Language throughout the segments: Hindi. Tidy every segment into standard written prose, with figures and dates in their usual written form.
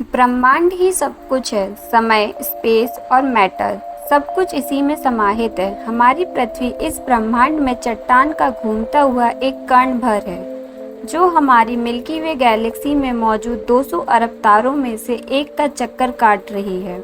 ब्रह्मांड ही सब कुछ है। समय, स्पेस और मैटर सब कुछ इसी में समाहित है। हमारी पृथ्वी इस ब्रह्मांड में चट्टान का घूमता हुआ एक कण भर है, जो हमारी मिल्की वे गैलेक्सी में मौजूद 200 अरब तारों में से एक का चक्कर काट रही है।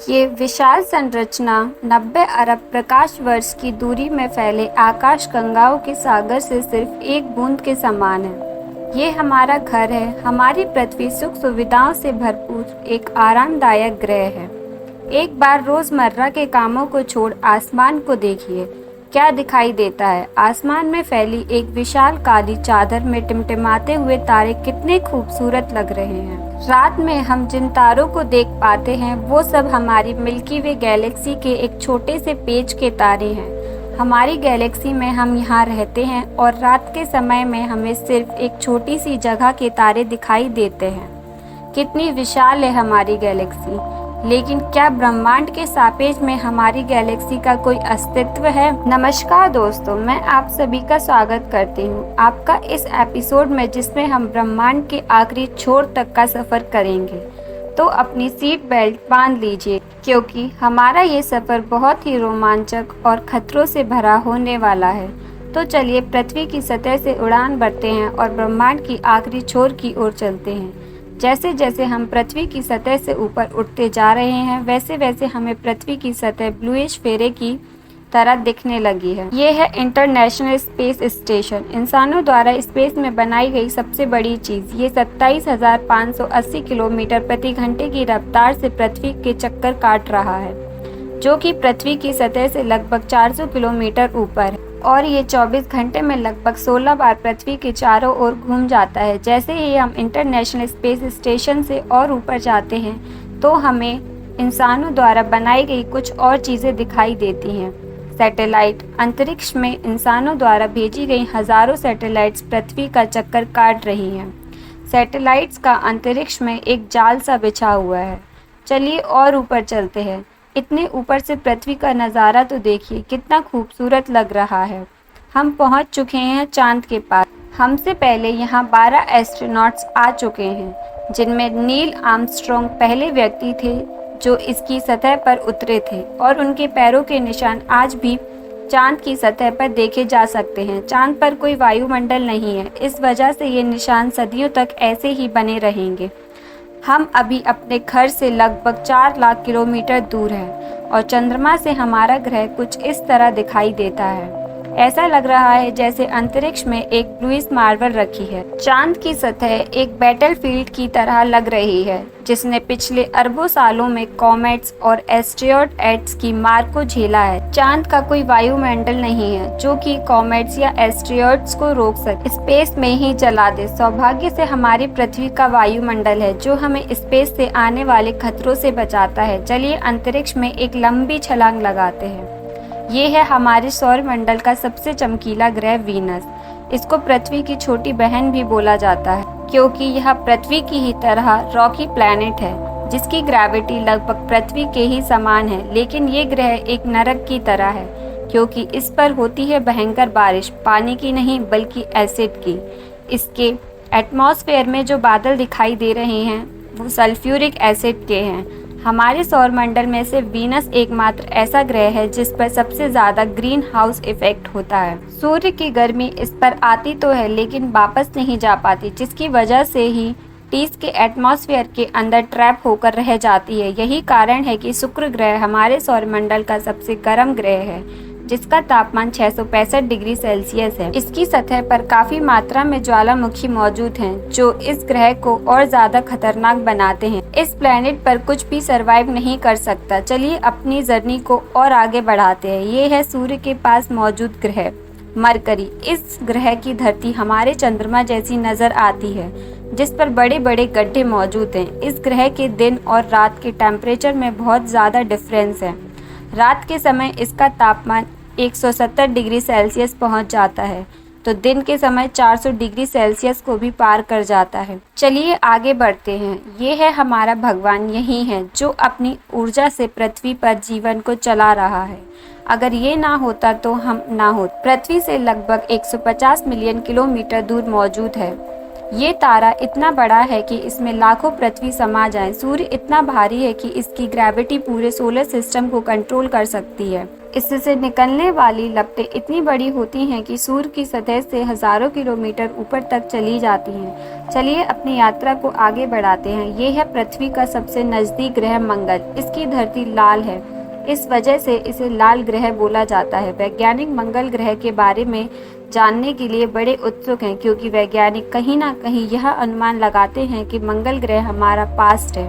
ये विशाल संरचना 90 अरब प्रकाश वर्ष की दूरी में फैले आकाश गंगाओं के सागर से सिर्फ एक बूंद के समान है। ये हमारा घर है। हमारी पृथ्वी सुख सुविधाओं से भरपूर एक आरामदायक ग्रह है। एक बार रोजमर्रा के कामों को छोड़ आसमान को देखिए, क्या दिखाई देता है। आसमान में फैली एक विशाल काली चादर में टिमटिमाते हुए तारे कितने खूबसूरत लग रहे हैं। रात में हम जिन तारों को देख पाते हैं वो सब हमारी मिल्की वे गैलेक्सी के एक छोटे से पेच के तारे हैं। हमारी गैलेक्सी में हम यहाँ रहते हैं और रात के समय में हमें सिर्फ एक छोटी सी जगह के तारे दिखाई देते हैं। कितनी विशाल है हमारी गैलेक्सी, लेकिन क्या ब्रह्मांड के सापेक्ष में हमारी गैलेक्सी का कोई अस्तित्व है? नमस्कार दोस्तों, मैं आप सभी का स्वागत करती हूँ आपका इस एपिसोड में, जिसमें हम ब्रह्मांड के आखिरी छोर तक का सफर करेंगे। तो अपनी सीट बेल्ट बांध लीजिए, क्योंकि हमारा ये सफ़र बहुत ही रोमांचक और खतरों से भरा होने वाला है। तो चलिए पृथ्वी की सतह से उड़ान भरते हैं और ब्रह्मांड की आखिरी छोर की ओर चलते हैं। जैसे जैसे हम पृथ्वी की सतह से ऊपर उठते जा रहे हैं, वैसे वैसे हमें पृथ्वी की सतह ब्लूइश फेरे की तरह दिखने लगी है। ये है इंटरनेशनल स्पेस स्टेशन, इंसानों द्वारा स्पेस में बनाई गई सबसे बड़ी चीज़। ये 27,580 किलोमीटर प्रति घंटे की रफ्तार से पृथ्वी के चक्कर काट रहा है, जो कि पृथ्वी की सतह से लगभग 400 किलोमीटर ऊपर है। और ये 24 घंटे में लगभग 16 बार पृथ्वी के चारों ओर घूम जाता है। जैसे ही हम इंटरनेशनल स्पेस स्टेशन से और ऊपर जाते हैं, तो हमें इंसानों द्वारा बनाई गई कुछ और चीज़ें दिखाई देती हैं। सैटेलाइट, अंतरिक्ष में इंसानों द्वारा भेजी गई हजारों सैटेलाइट्स पृथ्वी का चक्कर काट रही हैं। सैटेलाइट्स का अंतरिक्ष में एक जाल सा बिछा हुआ है। चलिए और ऊपर चलते हैं। इतने ऊपर से पृथ्वी का नज़ारा तो देखिए, कितना खूबसूरत लग रहा है। हम पहुंच चुके हैं चांद के पास। हमसे पहले यहाँ 12 एस्ट्रोनॉट्स आ चुके हैं, जिनमें नील आर्मस्ट्रॉन्ग पहले व्यक्ति थे जो इसकी सतह पर उतरे थे, और उनके पैरों के निशान आज भी चांद की सतह पर देखे जा सकते हैं। चांद पर कोई वायुमंडल नहीं है, इस वजह से ये निशान सदियों तक ऐसे ही बने रहेंगे। हम अभी अपने घर से लगभग 4 लाख किलोमीटर दूर हैं और चंद्रमा से हमारा ग्रह कुछ इस तरह दिखाई देता है। ऐसा लग रहा है जैसे अंतरिक्ष में एक ब्लूइश मार्बल रखी है। चांद की सतह एक बैटलफील्ड की तरह लग रही है, जिसने पिछले अरबों सालों में कॉमेट्स और एस्टेरॉयड्स की मार को झेला है। चांद का कोई वायुमंडल नहीं है जो कि कॉमेट्स या एस्टेरॉयड्स को रोक सके, स्पेस में ही जला दे। सौभाग्य से हमारी पृथ्वी का वायुमंडल है, जो हमें स्पेस से आने वाले खतरों से बचाता है। चलिए अंतरिक्ष में एक लंबी छलांग लगाते हैं। ये है हमारे सौरमंडल का सबसे चमकीला ग्रह वीनस। इसको पृथ्वी की छोटी बहन भी बोला जाता है, क्योंकि यह पृथ्वी की ही तरह रॉकी प्लैनेट है, जिसकी ग्रेविटी लगभग पृथ्वी के ही समान है। लेकिन ये ग्रह एक नरक की तरह है, क्योंकि इस पर होती है भयंकर बारिश, पानी की नहीं बल्कि एसिड की। इसके एटमॉस्फेयर में जो बादल दिखाई दे रहे हैं वो सल्फ्यूरिक एसिड के हैं। हमारे सौरमंडल में से वीनस एकमात्र ऐसा ग्रह है जिस पर सबसे ज़्यादा ग्रीन हाउस इफेक्ट होता है। सूर्य की गर्मी इस पर आती तो है, लेकिन वापस नहीं जा पाती, जिसकी वजह से ही 30 के एटमॉस्फेयर के अंदर ट्रैप होकर रह जाती है। यही कारण है कि शुक्र ग्रह हमारे सौरमंडल का सबसे गर्म ग्रह है, जिसका तापमान 665 डिग्री सेल्सियस है। इसकी सतह पर काफी मात्रा में ज्वालामुखी मौजूद हैं, जो इस ग्रह को और ज्यादा खतरनाक बनाते हैं। इस प्लेनेट पर कुछ भी सरवाइव नहीं कर सकता। चलिए अपनी जर्नी को और आगे बढ़ाते हैं। ये है सूर्य के पास मौजूद ग्रह मरकरी। इस ग्रह की धरती हमारे चंद्रमा जैसी नजर आती है, जिस पर बड़े बड़े गड्ढे मौजूद हैं। इस ग्रह के दिन और रात के टेम्परेचर में बहुत ज्यादा डिफरेंस है। रात के समय इसका तापमान 170 डिग्री सेल्सियस पहुंच जाता है, तो दिन के समय 400 डिग्री सेल्सियस को भी पार कर जाता है। चलिए आगे बढ़ते हैं। ये है हमारा भगवान, यही है जो अपनी ऊर्जा से पृथ्वी पर जीवन को चला रहा है। अगर ये ना होता तो हम ना होते। पृथ्वी से लगभग 150 मिलियन किलोमीटर दूर मौजूद है। ये तारा इतना बड़ा है कि इसमें लाखों पृथ्वी समा जाएं। सूर्य इतना भारी है कि इसकी ग्रेविटी पूरे सोलर सिस्टम को कंट्रोल कर सकती है। इससे निकलने वाली लपटें इतनी बड़ी होती हैं कि सूर्य की सतह से हजारों किलोमीटर ऊपर तक चली जाती हैं। चलिए अपनी यात्रा को आगे बढ़ाते हैं। ये है पृथ्वी का सबसे नज़दीक ग्रह मंगल। इसकी धरती लाल है, इस वजह से इसे लाल ग्रह बोला जाता है। वैज्ञानिक मंगल ग्रह के बारे में जानने के लिए बड़े उत्सुक हैं, क्योंकि वैज्ञानिक कहीं ना कहीं यह अनुमान लगाते हैं कि मंगल ग्रह हमारा पास्ट है।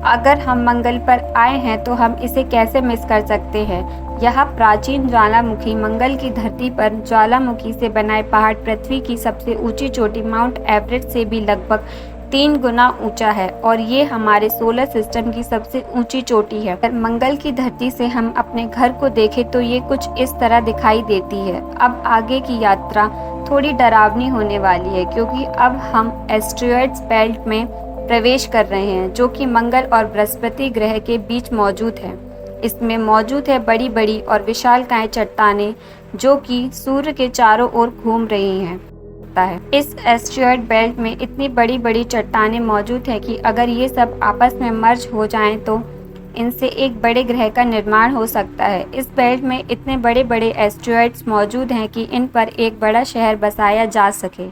अगर हम मंगल पर आए हैं तो हम इसे कैसे मिस कर सकते हैं। यह प्राचीन ज्वालामुखी मंगल की धरती पर ज्वालामुखी से बनाए पहाड़ पृथ्वी की सबसे ऊंची चोटी माउंट एवरेस्ट से भी लगभग 3 गुना ऊंचा है और ये हमारे सोलर सिस्टम की सबसे ऊंची चोटी है। अगर मंगल की धरती से हम अपने घर को देखें तो ये कुछ इस तरह दिखाई देती है। अब आगे की यात्रा थोड़ी डरावनी होने वाली है, क्योंकि अब हम एस्टेरॉयड्स बेल्ट में प्रवेश कर रहे हैं, जो कि मंगल और बृहस्पति ग्रह के बीच मौजूद है। इसमें मौजूद है बड़ी बड़ी और विशालकाय चट्टानें, जो कि सूर्य के चारों ओर घूम रही हैं। इस एस्टेरॉयड बेल्ट में इतनी बड़ी बड़ी चट्टानें मौजूद हैं कि अगर ये सब आपस में मर्ज हो जाएं तो इनसे एक बड़े ग्रह का निर्माण हो सकता है। इस बेल्ट में इतने बड़े बड़े एस्टेरॉयड्स मौजूद हैं कि इन पर एक बड़ा शहर बसाया जा सके।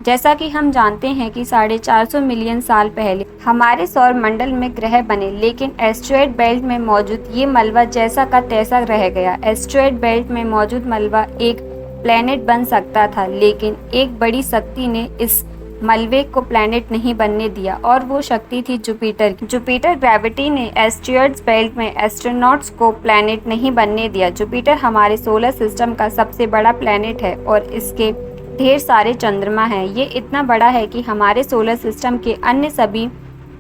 जैसा कि हम जानते हैं कि 450 मिलियन साल पहले हमारे सौर मंडल में ग्रह बने, लेकिन एस्टेरॉयड बेल्ट में मौजूद ये मलबा जैसा का तैसा रह गया। एस्टेरॉयड बेल्ट में मौजूद मलबा एक प्लैनेट बन सकता था, लेकिन एक बड़ी शक्ति ने इस मलबे को प्लैनेट नहीं बनने दिया, और वो शक्ति थी जुपिटर की। जुपिटर ग्रेविटी ने एस्टेरॉयड्स बेल्ट में एस्ट्रोनॉट्स को प्लैनेट नहीं बनने दिया। जुपिटर हमारे सोलर सिस्टम का सबसे बड़ा प्लैनेट है और इसके ढेर सारे चंद्रमा हैं। ये इतना बड़ा है कि हमारे सोलर सिस्टम के अन्य सभी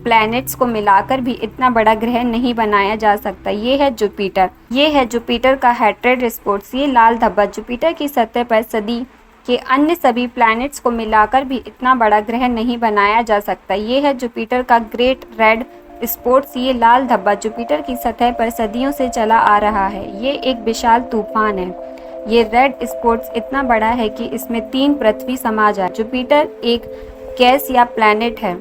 प्लैनेट्स को मिलाकर भी इतना बड़ा ग्रह नहीं बनाया जा सकता। ये है जुपिटर। ये है जुपिटर का हैट्रेड स्पॉट्स, ये लाल धब्बा। जुपिटर की सतह पर सदी के अन्य सभी प्लैनेट्स को मिलाकर भी इतना बड़ा ग्रह नहीं बनाया जा सकता। ये है जुपिटर का ग्रेट रेड स्पॉट्स, ये लाल धब्बा जुपिटर की सतह पर सदियों से चला आ रहा है। ये एक विशाल तूफान है। ये रेड स्पॉट्स इतना बड़ा है कि इसमें 3 पृथ्वी समा जाए। जुपिटर एक गैस या प्लैनेट है,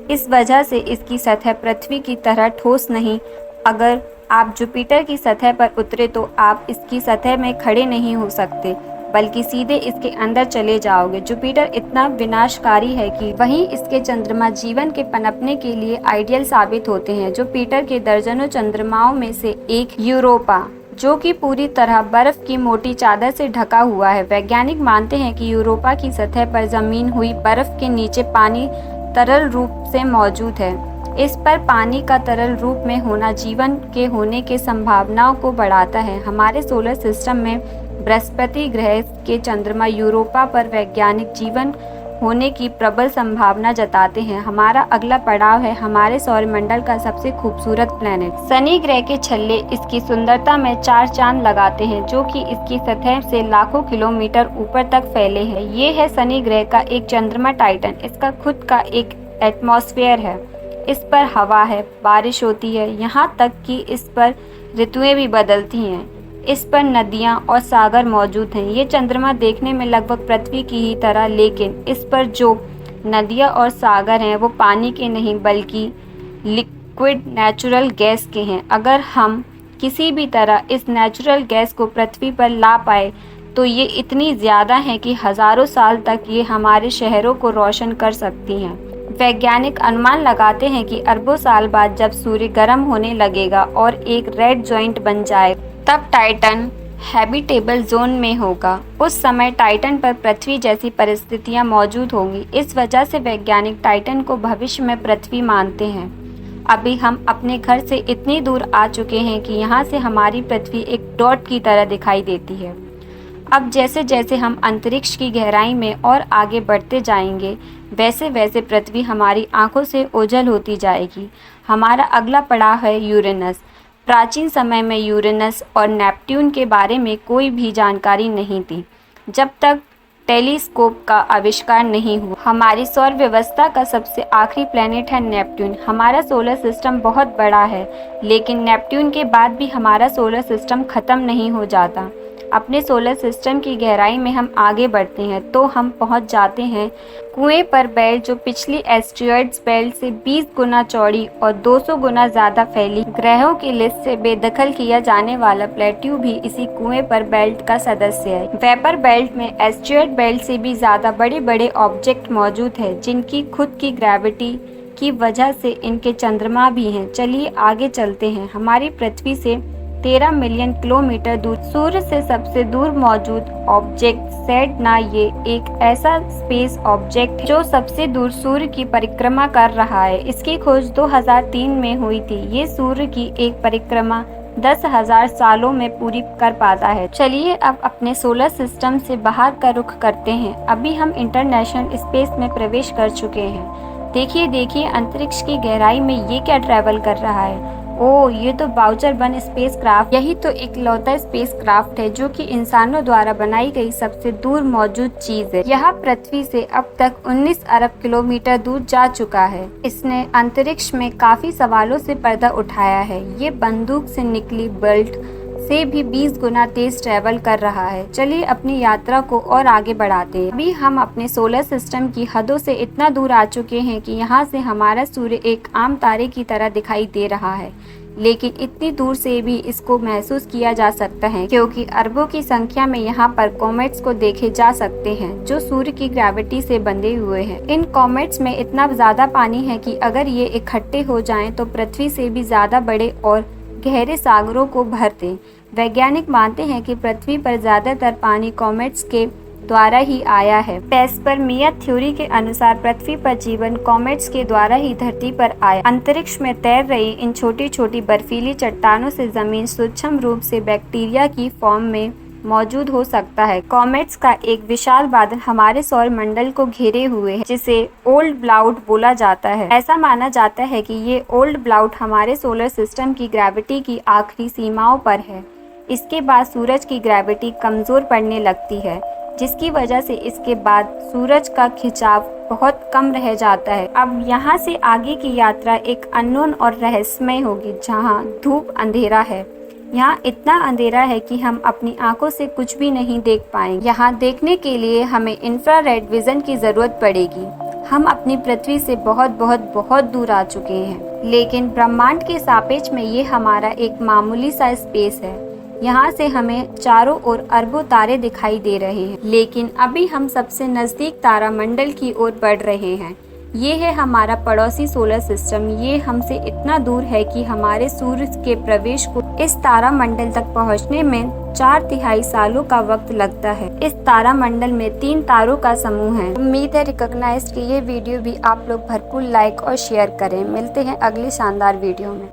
इस वजह से इसकी सतह पृथ्वी की तरह ठोस नहीं। अगर आप जुपिटर की सतह पर उतरे तो आप इसकी सतह में खड़े नहीं हो सकते, बल्कि सीधे इसके अंदर चले जाओगे। जुपिटर इतना विनाशकारी है कि वहीं इसके चंद्रमा जीवन के पनपने के लिए आइडियल साबित होते हैं। जुपिटर के दर्जनों चंद्रमाओं में से एक यूरोपा, जो कि पूरी तरह बर्फ की मोटी चादर से ढका हुआ है। वैज्ञानिक मानते हैं कि यूरोपा की सतह पर जमीन हुई बर्फ के नीचे पानी तरल रूप से मौजूद है। इस पर पानी का तरल रूप में होना जीवन के होने के संभावनाओं को बढ़ाता है। हमारे सोलर सिस्टम में बृहस्पति ग्रह के चंद्रमा यूरोपा पर वैज्ञानिक जीवन होने की प्रबल संभावना जताते हैं। हमारा अगला पड़ाव है हमारे सौरमंडल का सबसे खूबसूरत प्लैनेट शनि ग्रह के छल्ले इसकी सुंदरता में 4 चांद लगाते हैं, जो कि इसकी सतह से लाखों किलोमीटर ऊपर तक फैले हैं। ये है शनि ग्रह का एक चंद्रमा टाइटन। इसका खुद का एक एटमॉस्फेयर है, इस पर हवा है, बारिश होती है, यहाँ तक कि इस पर ऋतुएं भी बदलती हैं। इस पर नदियाँ और सागर मौजूद हैं। ये चंद्रमा देखने में लगभग पृथ्वी की ही तरह, लेकिन इस पर जो नदियाँ और सागर हैं वो पानी के नहीं बल्कि लिक्विड नेचुरल गैस के हैं। अगर हम किसी भी तरह इस नेचुरल गैस को पृथ्वी पर ला पाए तो ये इतनी ज़्यादा हैं कि हज़ारों साल तक ये हमारे शहरों को रोशन कर सकती हैं। वैज्ञानिक अनुमान लगाते हैं कि अरबों साल बाद जब सूर्य गर्म होने लगेगा और एक रेड जॉइंट बन जाए, तब टाइटन हैबिटेबल जोन में होगा। उस समय टाइटन पर पृथ्वी जैसी परिस्थितियां मौजूद होंगी। इस वजह से वैज्ञानिक टाइटन को भविष्य में पृथ्वी मानते हैं। अभी हम अपने घर से इतनी दूर आ चुके हैं कि यहाँ से हमारी पृथ्वी एक डॉट की तरह दिखाई देती है। अब जैसे जैसे हम अंतरिक्ष की गहराई में और आगे बढ़ते जाएंगे, वैसे वैसे पृथ्वी हमारी आंखों से ओझल होती जाएगी। हमारा अगला पड़ाव है यूरेनस। प्राचीन समय में यूरेनस और नेपट्यून के बारे में कोई भी जानकारी नहीं थी, जब तक टेलीस्कोप का आविष्कार नहीं हुआ। हमारी सौर व्यवस्था का सबसे आखिरी प्लैनेट है नेपट्यून। हमारा सोलर सिस्टम बहुत बड़ा है, लेकिन नेपट्यून के बाद भी हमारा सोलर सिस्टम ख़त्म नहीं हो जाता। अपने सोलर सिस्टम की गहराई में हम आगे बढ़ते हैं तो हम पहुंच जाते हैं कुएं पर बेल्ट, जो पिछली एस्टेरॉयड्स बेल्ट से 20 गुना चौड़ी और 200 गुना ज़्यादा फैली। ग्रहों की लिस्ट से बेदखल किया जाने वाला प्लेटू भी इसी कुएं पर बेल्ट का सदस्य है। वेपर बेल्ट में एस्टेरॉयड बेल्ट से भी ज़्यादा बड़े बड़े ऑब्जेक्ट मौजूद हैं, जिनकी खुद की ग्रेविटी की वजह से इनके चंद्रमा भी हैं। चलिए आगे चलते हैं। हमारी पृथ्वी से 13 मिलियन किलोमीटर दूर सूर्य से सबसे दूर मौजूद ऑब्जेक्ट सेडना, ये एक ऐसा स्पेस ऑब्जेक्ट है जो सबसे दूर सूर्य की परिक्रमा कर रहा है। इसकी खोज 2003 में हुई थी। ये सूर्य की एक परिक्रमा 10,000 सालों में पूरी कर पाता है। चलिए अब अपने सोलर सिस्टम से बाहर का रुख करते हैं। अभी हम इंटरनेशनल स्पेस में प्रवेश कर चुके हैं। देखिए अंतरिक्ष की गहराई में ये क्या ट्रैवल कर रहा है। ओह, ये तो वाउचर 1 स्पेसक्राफ्ट। यही तो इकलौता स्पेसक्राफ्ट है जो कि इंसानों द्वारा बनाई गई सबसे दूर मौजूद चीज है। यह पृथ्वी से अब तक 19 अरब किलोमीटर दूर जा चुका है। इसने अंतरिक्ष में काफी सवालों से पर्दा उठाया है। ये बंदूक से निकली बोल्ट से भी 20 गुना तेज ट्रैवल कर रहा है। चलिए अपनी यात्रा को और आगे बढ़ाते हैं। अभी हम अपने सोलर सिस्टम की हदों से इतना दूर आ चुके हैं कि यहाँ से हमारा सूर्य एक आम तारे की तरह दिखाई दे रहा है, लेकिन इतनी दूर से भी इसको महसूस किया जा सकता है क्योंकि अरबों की संख्या में यहाँ पर कॉमेट्स को देखे जा सकते हैं जो सूर्य की ग्रेविटी से बंधे हुए हैं। इन कॉमेट्स में इतना ज्यादा पानी है कि अगर ये इकट्ठे हो जाएं तो पृथ्वी से भी ज्यादा बड़े और गहरे सागरों को भर दें। वैज्ञानिक मानते हैं कि पृथ्वी पर ज्यादातर पानी कॉमेट्स के द्वारा ही आया है। पेस्परमिया थ्योरी के अनुसार पृथ्वी पर जीवन कॉमेट्स के द्वारा ही धरती पर आया। अंतरिक्ष में तैर रही इन छोटी छोटी बर्फीली चट्टानों से जमीन सूक्ष्म रूप से बैक्टीरिया की फॉर्म में मौजूद हो सकता है। कॉमेट्स का एक विशाल बादल हमारे सौर मंडल को घेरे हुए है, जिसे ओल्ड ब्लाउट बोला जाता है। ऐसा माना जाता है कि ये ओल्ड ब्लाउट हमारे सोलर सिस्टम की ग्रेविटी की आखिरी सीमाओं पर है। इसके बाद सूरज की ग्रेविटी कमजोर पड़ने लगती है, जिसकी वजह से इसके बाद सूरज का खिंचाव बहुत कम रह जाता है। अब यहाँ से आगे की यात्रा एक अननोन और रहस्यमय होगी, जहाँ धूप अंधेरा है। यहाँ इतना अंधेरा है कि हम अपनी आंखों से कुछ भी नहीं देख पाएंगे। यहाँ देखने के लिए हमें इंफ्रारेड विजन की जरूरत पड़ेगी। हम अपनी पृथ्वी से बहुत बहुत बहुत दूर आ चुके हैं, लेकिन ब्रह्मांड के सापेक्ष में ये हमारा एक मामूली सा स्पेस है। यहाँ से हमें चारों ओर अरबों तारे दिखाई दे रहे हैं, लेकिन अभी हम सबसे नजदीक तारामंडल की ओर बढ़ रहे हैं। ये है हमारा पड़ोसी सोलर सिस्टम। ये हमसे इतना दूर है कि हमारे सूर्य के प्रवेश को इस तारामंडल तक पहुंचने में 4/3 सालों का वक्त लगता है। इस तारामंडल में 3 तारों का समूह है। उम्मीद है रिकॉग्नाइज्ड कि ये वीडियो भी आप लोग भरपूर लाइक और शेयर करें। मिलते हैं अगली शानदार वीडियो में।